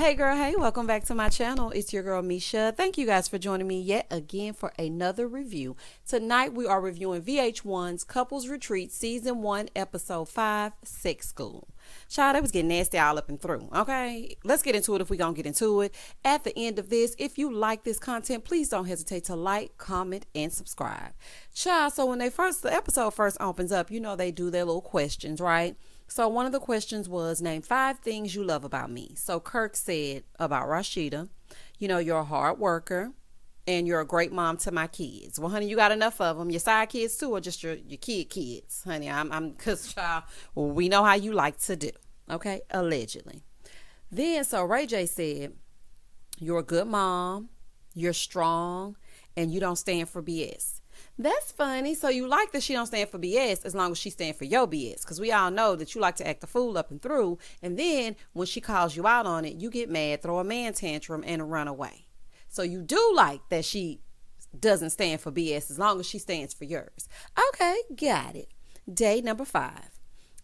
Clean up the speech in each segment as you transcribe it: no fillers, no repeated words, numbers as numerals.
Hey girl, hey, welcome back to my channel. It's your girl Misha. Thank you guys for joining me yet again for another review. Tonight we are reviewing VH1's Couples Retreat Season 1 Episode 5, Sex School. Child, it was getting nasty all up and through. Okay, let's get into it if we're gonna get into it. At the end of this, if you like this content, please don't hesitate to like, comment, and subscribe. Child, so when the episode first opens up, you know they do their little questions, right? So one of the questions was, name 5 things you love about me. So Kirk said about Rashida, you're a hard worker and you're a great mom to my kids. Well, honey, you got enough of them. Your side kids too, or just your kids, honey. Cause child, we know how you like to do. Okay, allegedly. Then so Ray J said, you're a good mom, you're strong, and you don't stand for BS. That's funny. So you like that she don't stand for BS as long as she stand for your BS. Because we all know that you like to act the fool up and through. And then when she calls you out on it, you get mad, throw a man tantrum, and run away. So you do like that she doesn't stand for BS as long as she stands for yours. Okay, got it. Day number 5.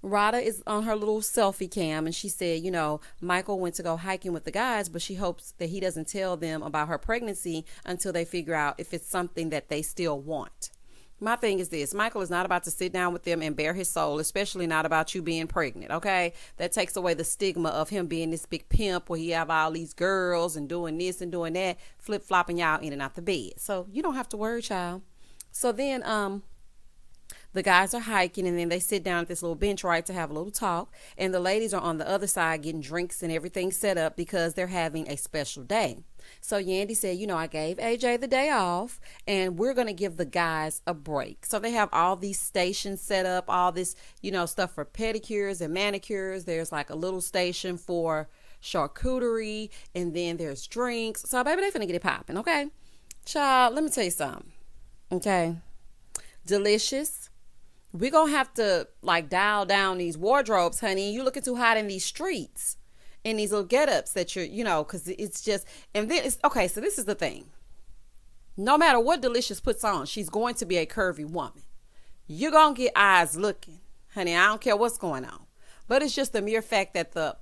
Ryder is on her little selfie cam and she said, Michael went to go hiking with the guys, but she hopes that he doesn't tell them about her pregnancy until they figure out if it's something that they still want. My thing is this: Michael is not about to sit down with them and bare his soul, especially not about you being pregnant, okay? That takes away the stigma of him being this big pimp where he have all these girls and doing this and doing that, flip-flopping y'all in and out the bed. So you don't have to worry, child. So then, the guys are hiking and then they sit down at this little bench, right, to have a little talk. And the ladies are on the other side getting drinks and everything set up because they're having a special day. So Yandy said, I gave AJ the day off and we're going to give the guys a break. So they have all these stations set up, all this, stuff for pedicures and manicures. There's like a little station for charcuterie and then there's drinks. So baby, they finna get it popping, okay? Child, let me tell you something, okay? Deelishis. We're going to have to dial down these wardrobes, honey. You looking too hot in these streets, in these little get-ups that because it's just, and then it's, okay, so this is the thing. No matter what Deelishis puts on, she's going to be a curvy woman. You're going to get eyes looking, honey. I don't care what's going on. But it's just the mere fact that the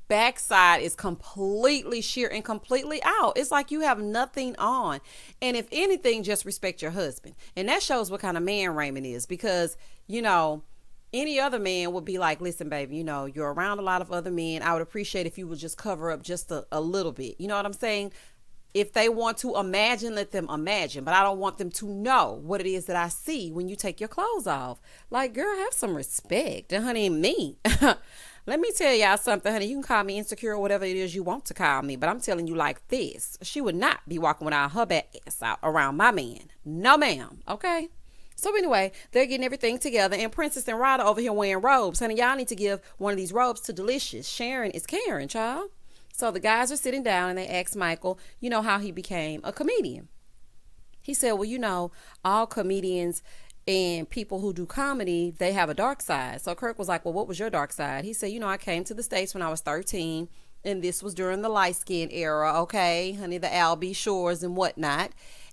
backside is completely sheer and completely out. It's like you have nothing on. And if anything, just respect your husband. And that shows what kind of man Raymond is, because any other man would be like, listen, baby, you're around a lot of other men. I would appreciate if you would just cover up just a little bit. You know what I'm saying? If they want to imagine, let them imagine. But I don't want them to know what it is that I see when you take your clothes off. Like, girl, have some respect. And honey, me. Let me tell y'all something, honey. You can call me insecure or whatever it is you want to call me, but I'm telling you like this. She would not be walking without her back ass out around my man. No, ma'am. Okay? So anyway, they're getting everything together, and Princess and Ryder over here wearing robes. Honey, y'all need to give one of these robes to Deelishis. Sharon is caring, child. So the guys are sitting down, and they ask Michael, how he became a comedian. He said, well, all comedians and people who do comedy, they have a dark side. So Kirk was like, well, what was your dark side? He said, I came to the States when I was 13, and this was during the light skin era, okay, honey, the Albee Shores and whatnot.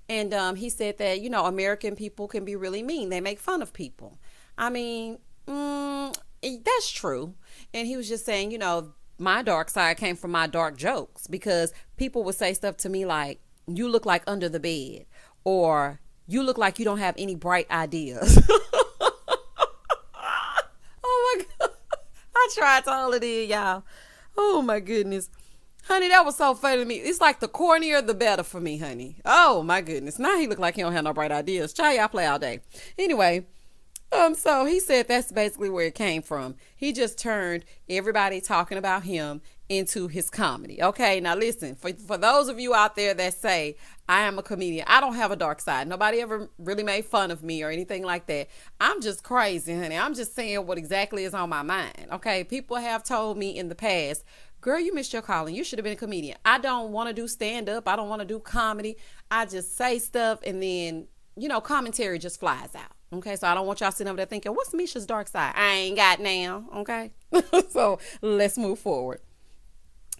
And he said that, American people can be really mean. They make fun of people. I mean, that's true. And he was just saying, my dark side came from my dark jokes, because people would say stuff to me like, you look like under the bed, or you look like you don't have any bright ideas. Oh my God. I tried to hold it in, y'all. Oh my goodness. Honey, that was so funny to me. It's like the cornier, the better for me, honey. Oh my goodness. Now he look like he don't have no bright ideas. Child, y'all play all day. Anyway, so he said that's basically where it came from. He just turned everybody talking about him into his comedy. Okay, now listen, for those of you out there that say, I am a comedian, I don't have a dark side. Nobody ever really made fun of me or anything like that. I'm just crazy, honey. I'm just saying what exactly is on my mind. Okay, people have told me in the past, girl, you missed your calling. You should have been a comedian. I don't want to do stand-up. I don't want to do comedy. I just say stuff and then, commentary just flies out. Okay, so I don't want y'all sitting over there thinking, what's Misha's dark side? I ain't got now, okay? So let's move forward.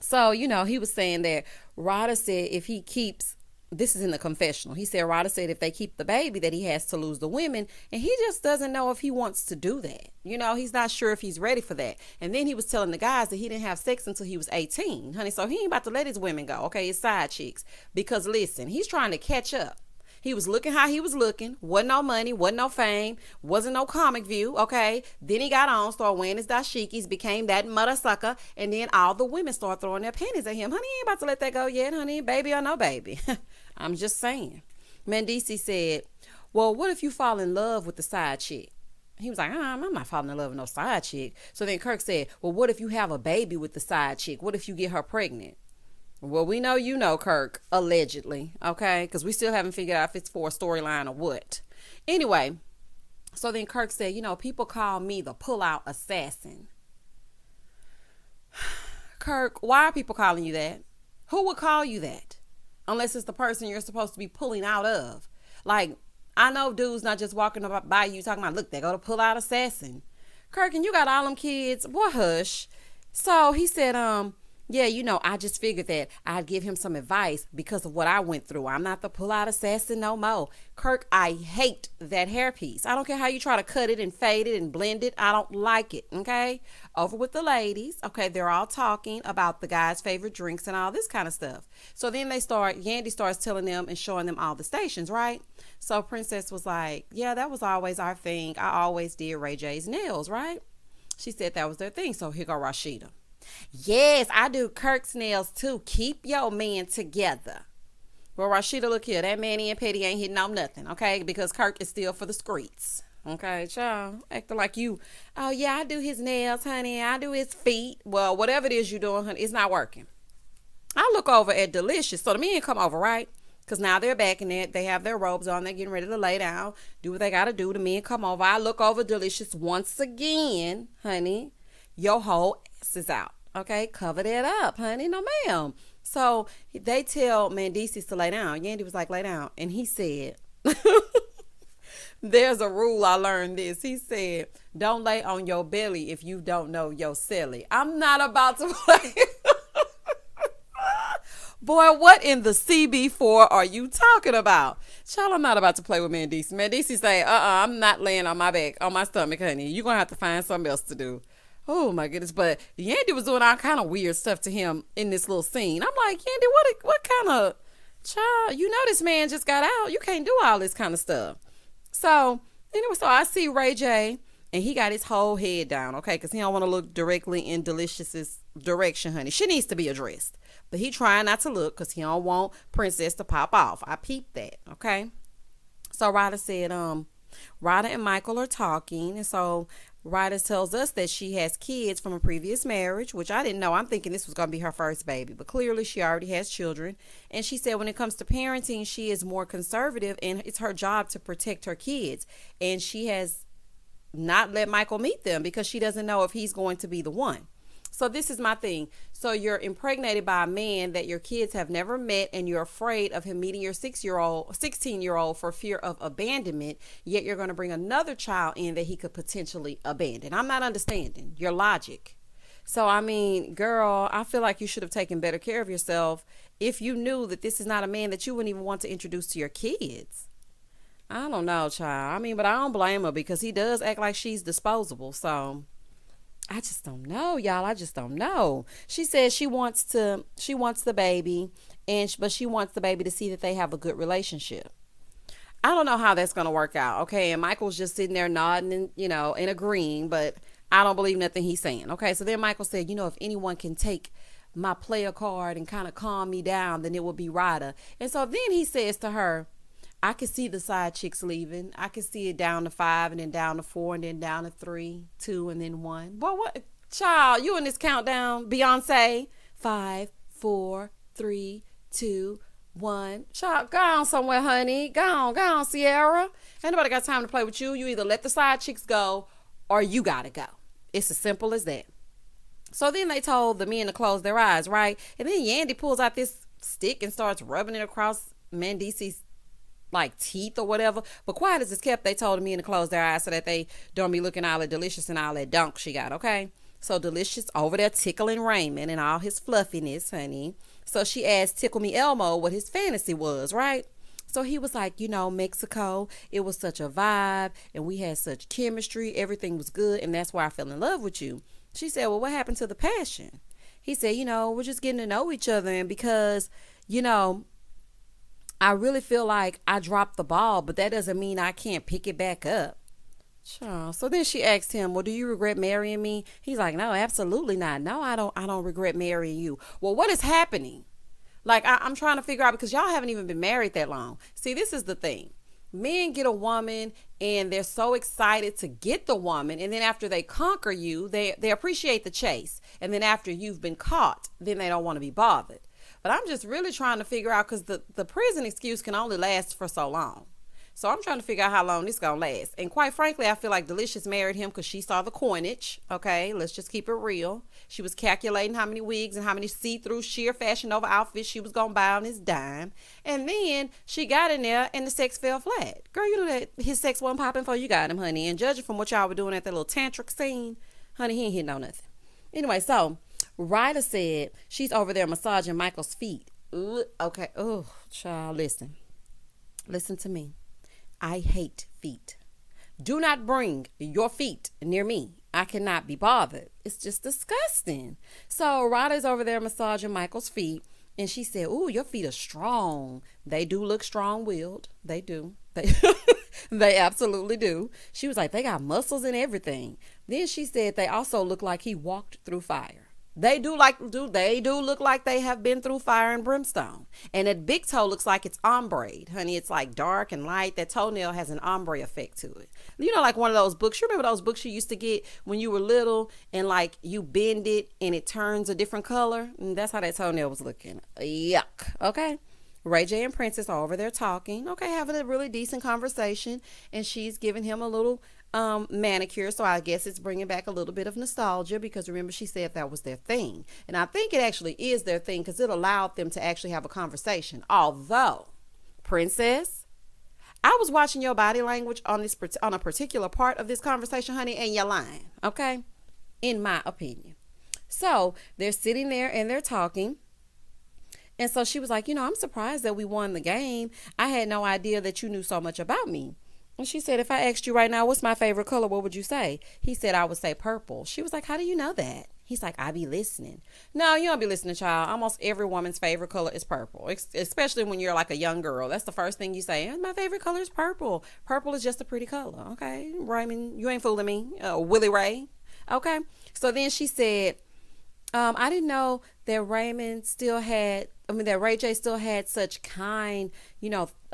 So, he was saying that Ryder said if he keeps This is in the confessional. He said Ryder said if they keep the baby that he has to lose the women, and he just doesn't know if he wants to do that. He's not sure if he's ready for that. And then he was telling the guys that he didn't have sex until he was 18, honey. So he ain't about to let his women go, okay, his side chicks. Because listen, he's trying to catch up. He was looking how he was looking. Wasn't no money, wasn't no fame, wasn't no comic view, okay? Then he got on, started wearing his dashikis, became that mother sucker, and then all the women started throwing their panties at him. Honey, he ain't about to let that go yet, honey, baby or no baby. I'm just saying. Mendici said, well, what if you fall in love with the side chick? He was like, I'm not falling in love with no side chick. So then Kirk said, well, what if you have a baby with the side chick? What if you get her pregnant? Well, we know you know, Kirk, allegedly, okay? Because we still haven't figured out if it's for a storyline or what. Anyway, so then Kirk said, people call me the pull-out assassin. Kirk, why are people calling you that? Who would call you that? Unless it's the person you're supposed to be pulling out of. Like, I know dudes not just walking by you talking about, look, they go to pull-out assassin. Kirk, and you got all them kids. Boy, hush. So he said, yeah, I just figured that I'd give him some advice because of what I went through. I'm not the pull-out assassin no more. Kirk, I hate that hairpiece. I don't care how you try to cut it and fade it and blend it. I don't like it, okay? Over with the ladies. Okay, they're all talking about the guys' favorite drinks and all this kind of stuff. So then Yandy starts telling them and showing them all the stations, right? So Princess was like, yeah, that was always our thing. I always did Ray J's nails, right? She said that was their thing. So here go Rashida. Yes, I do Kirk's nails too. Keep your man together. Well, Rashida, look here. That Manny and Petty ain't hitting on nothing, okay? Because Kirk is still for the streets. Okay, child. Acting like you. Oh, yeah, I do his nails, honey. I do his feet. Well, whatever it is you're doing, honey, it's not working. I look over at Deelishis. So the men come over, right? Because now they're back in it. They have their robes on. They're getting ready to lay down. Do what they got to do. The men come over. I look over Deelishis once again, honey. Your whole ass is out. Okay, cover that up, honey. No, ma'am. So they tell Mendici to lay down. Yandy was like, lay down. And he said, there's a rule I learned this. He said, don't lay on your belly if you don't know your silly. I'm not about to play. Boy, what in the CB4 are you talking about? Child, I'm not about to play with Mendici. Mendici say, I'm not laying on my back, on my stomach, honey. You're going to have to find something else to do. Oh my goodness. But Yandy was doing all kind of weird stuff to him in this little scene. I'm like, Yandy, what kind of child? You know this man just got out. You can't do all this kind of stuff. So anyway, so I see Ray J and he got his whole head down, okay, because he don't want to look directly in Deelishis's direction, honey. She needs to be addressed. But he trying not to look because he don't want Princess to pop off. I peeped that, okay? So Ryder said, Ryder and Michael are talking, and so Ryder tells us that she has kids from a previous marriage, which I didn't know. I'm thinking this was going to be her first baby, but clearly she already has children. And she said when it comes to parenting, she is more conservative and it's her job to protect her kids. And she has not let Michael meet them because she doesn't know if he's going to be the one. So this is my thing. So you're impregnated by a man that your kids have never met and you're afraid of him meeting your 16-year-old for fear of abandonment, yet you're going to bring another child in that he could potentially abandon. I'm not understanding your logic. So, I mean, girl, I feel like you should have taken better care of yourself if you knew that this is not a man that you wouldn't even want to introduce to your kids. I don't know, child. I mean, but I don't blame her because he does act like she's disposable. So I just don't know, y'all. I just don't know. She says she wants the baby, but she wants the baby to see that they have a good relationship. I don't know how that's going to work out. Okay. And Michael's just sitting there nodding and, and agreeing, but I don't believe nothing he's saying. Okay. So then Michael said, if anyone can take my player card and kind of calm me down, then it would be Ryder. And so then he says to her, I can see the side chicks leaving. I can see it down to 5 and then down to 4 and then down to 3, 2 and then 1. Boy, what? Child, you in this countdown. Beyonce. 5, 4, 3, 2, 1. Child, go on somewhere, honey. Go on, Sierra. Ain't nobody got time to play with you. You either let the side chicks go or you gotta go. It's as simple as that. So then they told the men to close their eyes, right? And then Yandy pulls out this stick and starts rubbing it across Mendici's teeth or whatever. But quiet as it's kept, they told me to close their eyes so that they don't be looking all that delicious and all that dunk she got, okay? So Deelishis over there tickling Raymond and all his fluffiness, honey. So she asked Tickle Me Elmo what his fantasy was, right? So he was like, Mexico, it was such a vibe and we had such chemistry. Everything was good and that's why I fell in love with you. She said, well, what happened to the passion? He said, we're just getting to know each other. And because, I really feel like I dropped the ball, but that doesn't mean I can't pick it back up. Sure. So then she asked him, well, do you regret marrying me? He's like, no, absolutely not. No, I don't regret marrying you. Well, what is happening? Like, I'm trying to figure out because y'all haven't even been married that long. See, this is the thing. Men get a woman and they're so excited to get the woman. And then after they conquer you, they appreciate the chase. And then after you've been caught, then they don't want to be bothered. But I'm just really trying to figure out because the prison excuse can only last for so long. So I'm trying to figure out how long this is going to last. And quite frankly, I feel like Deelishis married him because she saw the coinage. Okay, let's just keep it real. She was calculating how many wigs and how many see-through sheer Fashion Nova outfits she was going to buy on his dime. And then she got in there and the sex fell flat. Girl, you know that his sex wasn't popping before you got him, honey. And judging from what y'all were doing at that little tantric scene, honey, he ain't hitting on nothing. Anyway, so Ryder said she's over there massaging Michael's feet. Okay, oh, child, listen. Listen to me. I hate feet. Do not bring your feet near me. I cannot be bothered. It's just disgusting. So Ryder's over there massaging Michael's feet. And she said, ooh, your feet are strong. They do look strong-willed. They do. They absolutely do. She was like, they got muscles and everything. Then she said they also look like he walked through fire. They do look like they have been through fire and brimstone. And that big toe looks like it's ombre. Honey, it's like dark and light. That toenail has an ombre effect to it. Like one of those books. You remember those books you used to get when you were little and like you bend it and it turns a different color? And that's how that toenail was looking. Yuck. Okay. Ray J and Princess are over there talking. Okay, having a really decent conversation. And she's giving him a little manicure, so I guess it's bringing back a little bit of nostalgia because remember she said that was their thing, and I think it actually is their thing because it allowed them to actually have a conversation. Although, Princess, I was watching your body language on a particular part of this conversation, honey, and you're lying. Okay, in my opinion. So they're sitting there and they're talking. And so she was like, I'm surprised that we won the game. I had no idea that you knew so much about me. And she said, if I asked you right now, what's my favorite color, what would you say? He said, I would say purple. She was like, how do you know that? He's like, I be listening. No, you don't be listening, child. Almost every woman's favorite color is purple, especially when you're like a young girl. That's the first thing you say. My favorite color is purple. Purple is just a pretty color. Okay, Raymond, you ain't fooling me. Willie Ray. Okay. So then she said, I didn't know that that Ray J still had such kind,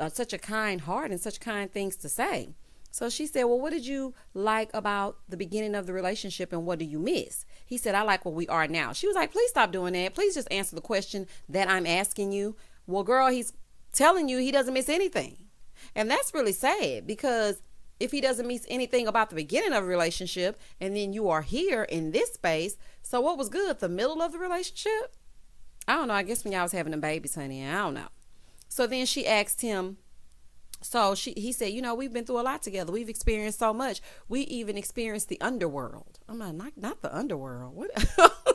such a kind heart and such kind things to say. So she said, well, what did you like about the beginning of the relationship and what do you miss? He said, I like what we are now. She was like, please stop doing that. Please just answer the question that I'm asking you. Well, girl, he's telling you he doesn't miss anything. And that's really sad because if he doesn't miss anything about the beginning of a relationship and then you are here in this space, so what was good? The middle of the relationship? I don't know. I guess when y'all was having them babies, honey, I don't know. So then she asked him, he said, we've been through a lot together. We've experienced so much. We even experienced the underworld. I'm not the underworld. What?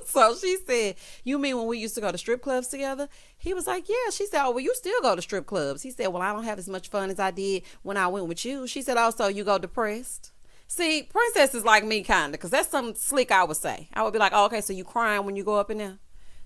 So she said, you mean when we used to go to strip clubs together? He was like, yeah. She said, oh, well, you still go to strip clubs. He said, well, I don't have as much fun as I did when I went with you. She said, oh, so you go depressed? See, Princess is like me, kind of, because that's something slick I would say. I would be like, oh, okay, so you crying when you go up in there?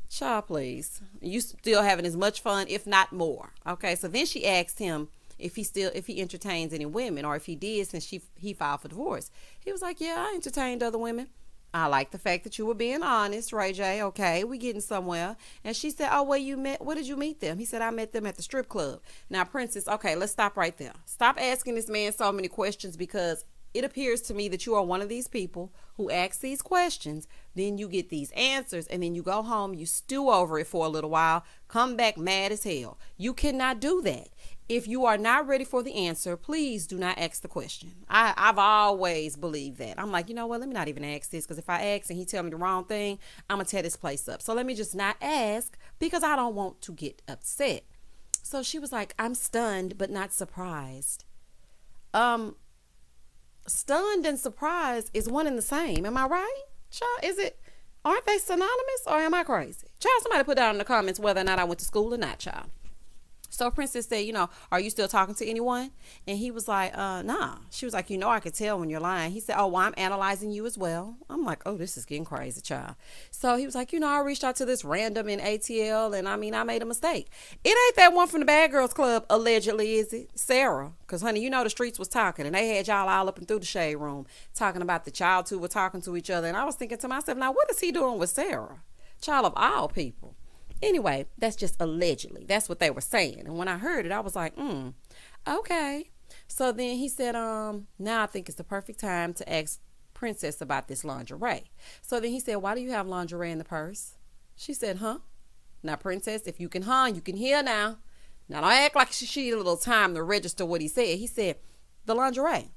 Child, please. You still having as much fun, if not more. Okay, so then she asked him if he entertains any women, or if he did since he filed for divorce. He was like, yeah, I entertained other women. I like the fact that you were being honest, Ray J. Okay, we getting somewhere. And she said, oh, where did you meet them? He said, I met them at the strip club. Now, Princess, okay, let's stop right there. Stop asking this man so many questions because it appears to me that you are one of these people who ask these questions, then you get these answers, and then you go home, you stew over it for a little while, come back mad as hell. You cannot do that. If you are not ready for the answer, please do not ask the question. I've always believed that. I'm like, you know what? Let me not even ask this because if I ask and he tell me the wrong thing, I'm going to tear this place up. So let me just not ask because I don't want to get upset. So she was like, I'm stunned but not surprised. Stunned and surprised is one and the same. Am I right? Child, aren't they synonymous or am I crazy? Child, somebody put down in the comments whether or not I went to school or not, child. So Princess said, are you still talking to anyone? And he was like, nah. She was like, I could tell when you're lying. He said, oh, well, I'm analyzing you as well. I'm like, oh, this is getting crazy, child. So he was like, I reached out to this random in ATL, and I made a mistake. It ain't that one from the Bad Girls Club, allegedly, is it? Sarah. Because, honey, the streets was talking, and they had y'all all up and through the shade room talking about the child two were talking to each other. And I was thinking to myself, now, what is he doing with Sarah? Child of all people. Anyway, that's just allegedly. That's what they were saying. And when I heard it, I was like, okay. So then he said, now I think it's the perfect time to ask Princess about this lingerie. So then he said, why do you have lingerie in the purse? She said, huh? Now, Princess, if you can you can hear now. Now, don't act like she needed a little time to register what he said. He said, the lingerie.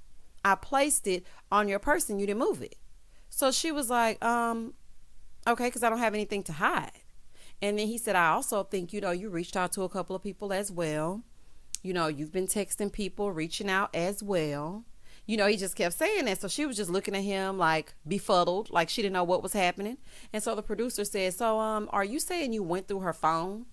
I placed it on your purse and you didn't move it. So she was like, okay, because I don't have anything to hide. And then he said, I also think, you reached out to a couple of people as well. You've been texting people, reaching out as well. He just kept saying that. So she was just looking at him like befuddled, like she didn't know what was happening. And so the producer said, so are you saying you went through her phone?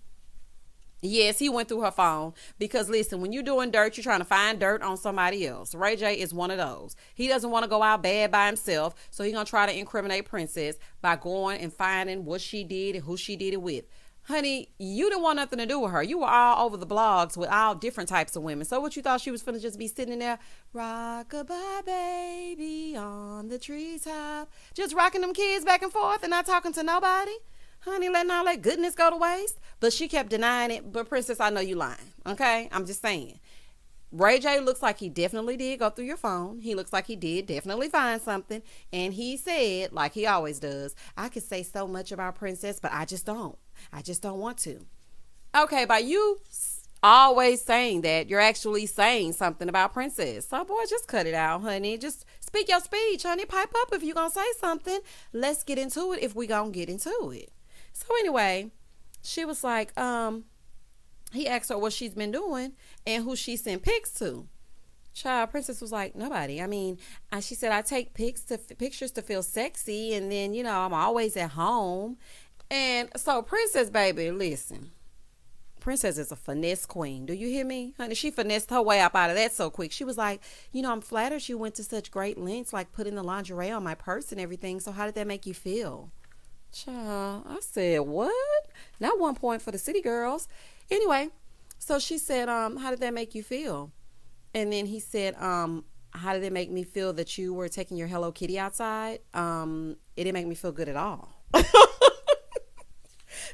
Yes, he went through her phone because, listen, when you're doing dirt, you're trying to find dirt on somebody else. Ray J is one of those. He doesn't want to go out bad by himself, so he's going to try to incriminate Princess by going and finding what she did and who she did it with. Honey, you didn't want nothing to do with her. You were all over the blogs with all different types of women. So what you thought she was finna just be sitting in there, rock-a-bye baby on the treetop, just rocking them kids back and forth and not talking to nobody? Honey, letting all that goodness go to waste. But she kept denying it. But Princess, I know you lying. Okay? I'm just saying. Ray J looks like he definitely did go through your phone. He looks like he did definitely find something. And he said, like he always does, I could say so much about Princess, but I just don't. I just don't want to. Okay, by you always saying that, you're actually saying something about Princess. So, boy, just cut it out, honey. Just speak your speech, honey. Pipe up if you're going to say something. Let's get into it if we going to get into it. So anyway, she was like, he asked her what she's been doing and who she sent pics to. Child, Princess was like, nobody. She said, I take pictures to feel sexy. And then, I'm always at home. And so Princess, baby, listen. Princess is a finesse queen. Do you hear me? Honey, she finessed her way up out of that so quick. She was like, I'm flattered you went to such great lengths, like putting the lingerie on my purse and everything. So how did that make you feel? Child, I said, what? Not 1 point for the city girls. Anyway, so she said, how did that make you feel? And then he said, how did it make me feel that you were taking your Hello Kitty outside? It didn't make me feel good at all.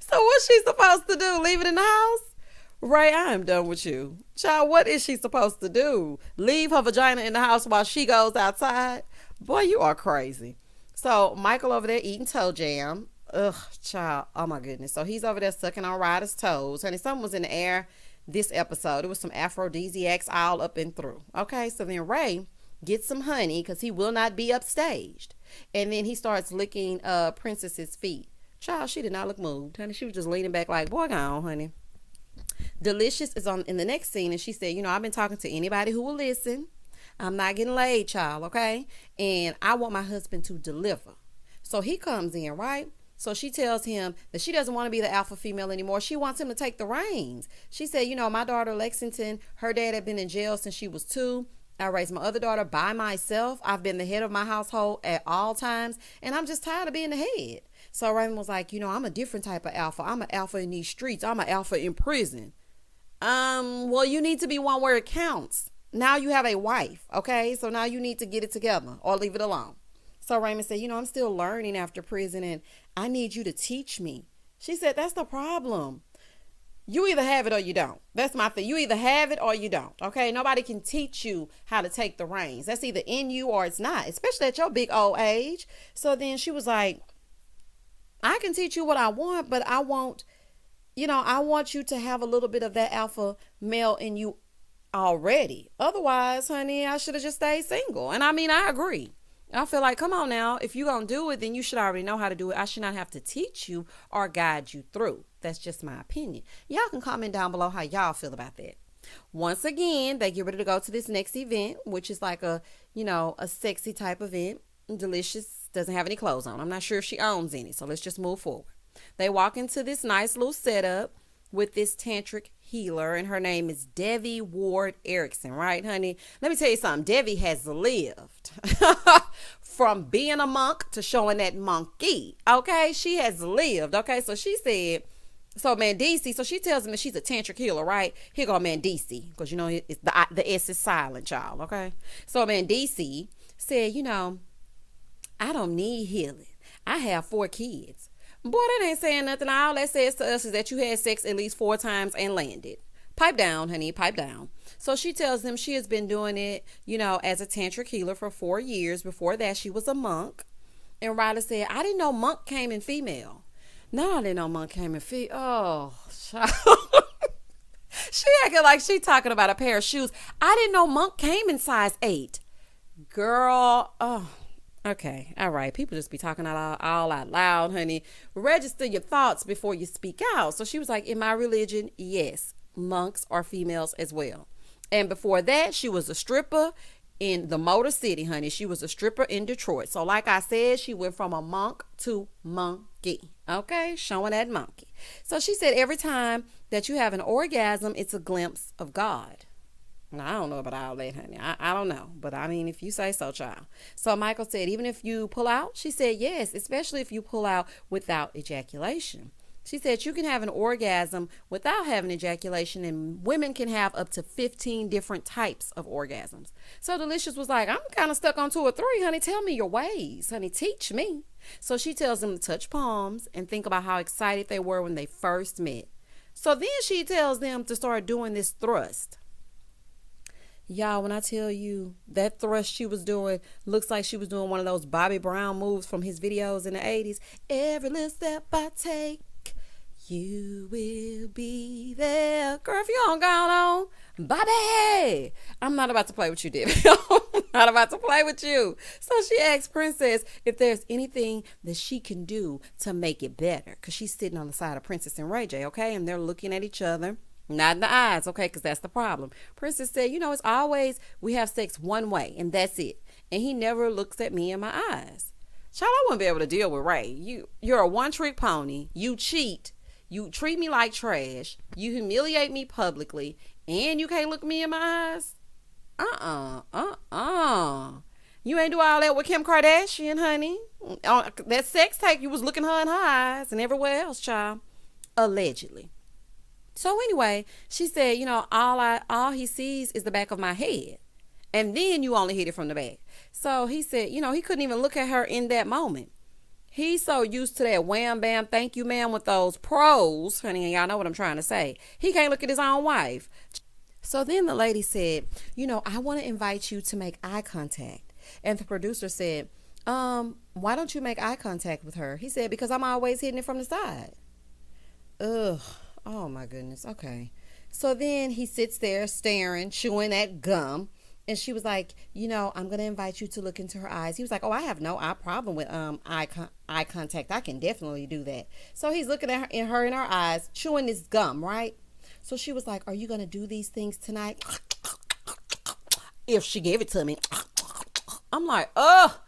So what's she supposed to do? Leave it in the house? Ray, I am done with you. Child, what is she supposed to do? Leave her vagina in the house while she goes outside? Boy, you are crazy. So Michael over there eating toe jam. Ugh, child. Oh my goodness. So he's over there sucking on Ryder's toes. Honey, something was in the air this episode. It was some aphrodisiacs all up and through. Okay, so then Ray gets some honey because he will not be upstaged. And then he starts licking Princess's feet. Child, she did not look moved, honey. She was just leaning back like, boy, go on, honey. Deelishis is in the next scene, and she said, I've been talking to anybody who will listen. I'm not getting laid, child, okay? And I want my husband to deliver. So he comes in, right? So she tells him that she doesn't want to be the alpha female anymore. She wants him to take the reins. She said, my daughter Lexington, her dad had been in jail since she was 2. I raised my other daughter by myself. I've been the head of my household at all times, and I'm just tired of being the head. So Raymond was like, I'm a different type of alpha. I'm an alpha in these streets. I'm an alpha in prison. Well, you need to be one where it counts. Now you have a wife, okay? So now you need to get it together or leave it alone. So Raymond said, I'm still learning after prison, and I need you to teach me. She said, that's the problem. You either have it or you don't. That's my thing. You either have it or you don't, okay? Nobody can teach you how to take the reins. That's either in you or it's not, especially at your big old age. So then she was like, I can teach you what I want, but I want you to have a little bit of that alpha male in you already. Otherwise, honey, I should have just stayed single. And I agree. I feel like, come on now, if you're going to do it, then you should already know how to do it. I should not have to teach you or guide you through. That's just my opinion. Y'all can comment down below how y'all feel about that. Once again, they get ready to go to this next event, which is like a sexy type event. Deelishis doesn't have any clothes on. I'm not sure if she owns any, so let's just move forward. They walk into this nice little setup with this tantric healer, and her name is Devi Ward Erickson, right, honey? Let me tell you something. Devi has lived from being a monk to showing that monkey, okay? She has lived, okay? So she said, so Mandisi, so she tells him that she's a tantric healer, right? Here go Mandisi, because, you know, it's the S is silent, y'all, okay? So Mandisi said, you know, I don't need healing. I have 4 kids. Boy, that ain't saying nothing. All that says to us is that you had sex at least 4 times and landed. Pipe down, honey, pipe down. So she tells them she has been doing it, you know, as a tantric healer for 4 years. Before that, she was a monk. And Ryder said, I didn't know monk came in female. No, I didn't know monk came in female. Oh, child. She acting like she talking about a pair of shoes. I didn't know monk came in size 8. Girl, oh. Okay, all right. People just be talking all out loud, honey. Register your thoughts before you speak out. So she was like, in my religion, yes, monks are females as well. And before that, she was a stripper in the Motor City, honey. She was a stripper in Detroit. So like I said, she went from a monk to monkey. Okay, showing that monkey. So she said every time that you have an orgasm, it's a glimpse of God. Now, I don't know about all that, honey. I don't know. But, I mean, if you say so, child. So, Michael said, even if you pull out? She said, yes, especially if you pull out without ejaculation. She said, you can have an orgasm without having ejaculation, and women can have up to 15 different types of orgasms. So, Deelishis was like, I'm kind of stuck on 2 or 3, honey. Tell me your ways, honey. Teach me. So, she tells them to touch palms and think about how excited they were when they first met. So, then she tells them to start doing this thrust. Y'all, when I tell you that thrust she was doing looks like she was doing one of those Bobby Brown moves from his videos in the 80s. Every little step I take, you will be there. Girl, if you don't go on, Bobby, I'm not about to play with you, Debbie. I'm not about to play with you. So she asked Princess if there's anything that she can do to make it better. Because she's sitting on the side of Princess and Ray J, okay? And they're looking at each other. Not in the eyes, okay, because that's the problem. Princess said, you know, it's always we have sex one way, and that's it. And he never looks at me in my eyes. Child, I wouldn't be able to deal with Ray. You're a one-trick pony. You cheat. You treat me like trash. You humiliate me publicly, and you can't look me in my eyes? You ain't do all that with Kim Kardashian, honey. That sex tape, you was looking her in her eyes and everywhere else, child. Allegedly. So anyway, she said, you know, all he sees is the back of my head. And then you only hit it from the back. So he said, you know, he couldn't even look at her in that moment. He's so used to that wham, bam, thank you, ma'am, with those pros, honey, and y'all know what I'm trying to say. He can't look at his own wife. So then the lady said, you know, I want to invite you to make eye contact. And the producer said, why don't you make eye contact with her? He said, because I'm always hitting it from the side. Ugh. Oh, my goodness. Okay. So then he sits there staring, chewing that gum. And she was like, you know, I'm going to invite you to look into her eyes. He was like, oh, I have no problem with eye contact. I can definitely do that. So he's looking at her in her eyes, chewing this gum, right? So she was like, are you going to do these things tonight? If she gave it to me. I'm like, oh,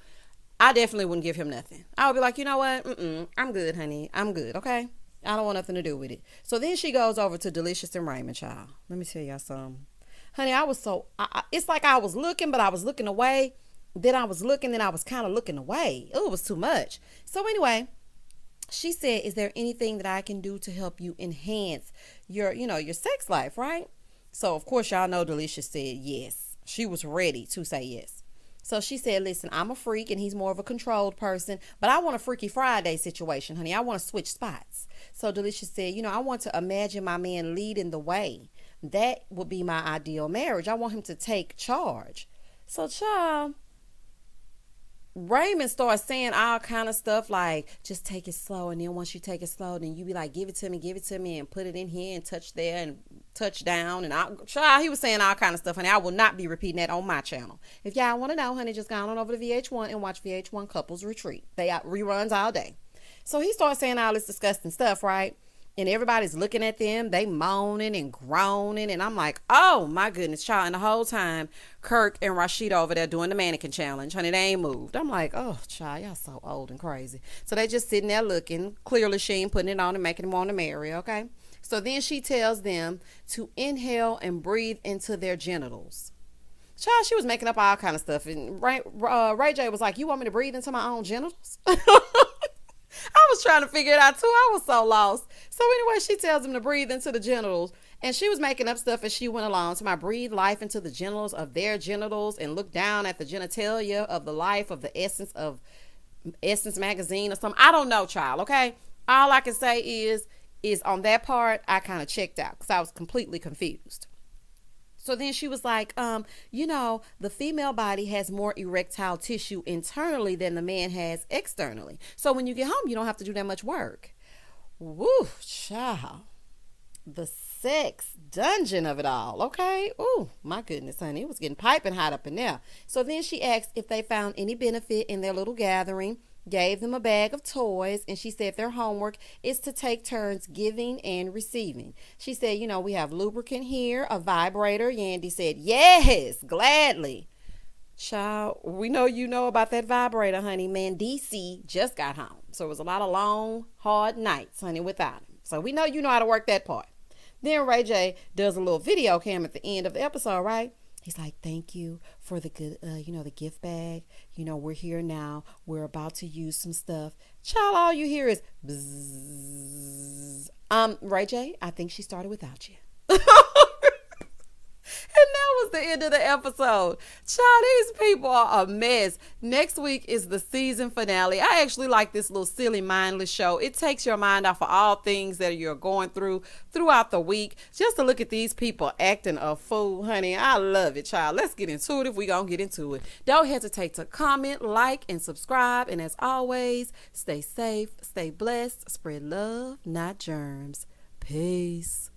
I definitely wouldn't give him nothing. I would be like, you know what? I'm good, honey. I'm good. Okay. I don't want nothing to do with it. So then she goes over to Deelishis and Raymond, child. Let me tell y'all something. Honey, I was so, it's like I was looking, but I was looking away. Then I was looking, then I was kind of looking away. It was too much. So anyway, she said, is there anything that I can do to help you enhance your, you know, your sex life, right? So of course, y'all know Deelishis said yes. She was ready to say yes. So she said, listen, I'm a freak and he's more of a controlled person, but I want a Freaky Friday situation, honey. I want to switch spots. So Deelishis said, you know, I want to imagine my man leading the way. That would be my ideal marriage. I want him to take charge. So, child, Raymond starts saying all kind of stuff like, just take it slow. And then once you take it slow, then you be like, give it to me and put it in here and touch there and touch down. And child, he was saying all kind of stuff. Honey, I will not be repeating that on my channel. If y'all want to know, honey, just go on over to VH1 and watch VH1 Couples Retreat. They reruns all day. So he starts saying all this disgusting stuff, right? And everybody's looking at them. They moaning and groaning. And I'm like, oh my goodness, child. And the whole time, Kirk and Rashida over there doing the mannequin challenge. Honey, they ain't moved. I'm like, oh, child, y'all so old and crazy. So they just sitting there looking. Clearly, she ain't putting it on and making them want to marry, okay? So then she tells them to inhale and breathe into their genitals. Child, she was making up all kind of stuff. And Ray J was like, you want me to breathe into my own genitals? I was trying to figure it out too. I was so lost. So anyway, she tells him to breathe into the genitals. And she was making up stuff as she went along. So I breathe life into the genitals of their genitals and look down at the genitalia of the life of the essence of Essence magazine or something. I don't know, child, okay? All I can say is on that part, I kind of checked out because I was completely confused. So then she was like, the female body has more erectile tissue internally than the man has externally. So when you get home, you don't have to do that much work. Woo, child. The sex dungeon of it all, okay? Ooh, my goodness, honey. It was getting piping hot up in there. So then she asked if they found any benefit in their little gathering, gave them a bag of toys, and she said their homework is to take turns giving and receiving. She said, we have lubricant here, a vibrator. Yandy said, yes, gladly. Child, we know you know about that vibrator, honey. Man, DC just got home. So it was a lot of long, hard nights, honey, without him. So we know you know how to work that part. Then Ray J does a little video cam at the end of the episode, right? He's like, thank you for the good, the gift bag. We're here now. We're about to use some stuff. Child, all you hear is bzzz. Ray J, I think she started without you. And that was the end of the episode. Child, these people are a mess. Next week is the season finale. I actually like this little silly, mindless show. It takes your mind off of all things that you're going through throughout the week. Just to look at these people acting a fool, honey. I love it, child. Let's get into it if we're going to get into it. Don't hesitate to comment, like, and subscribe. And as always, stay safe, stay blessed, spread love, not germs. Peace.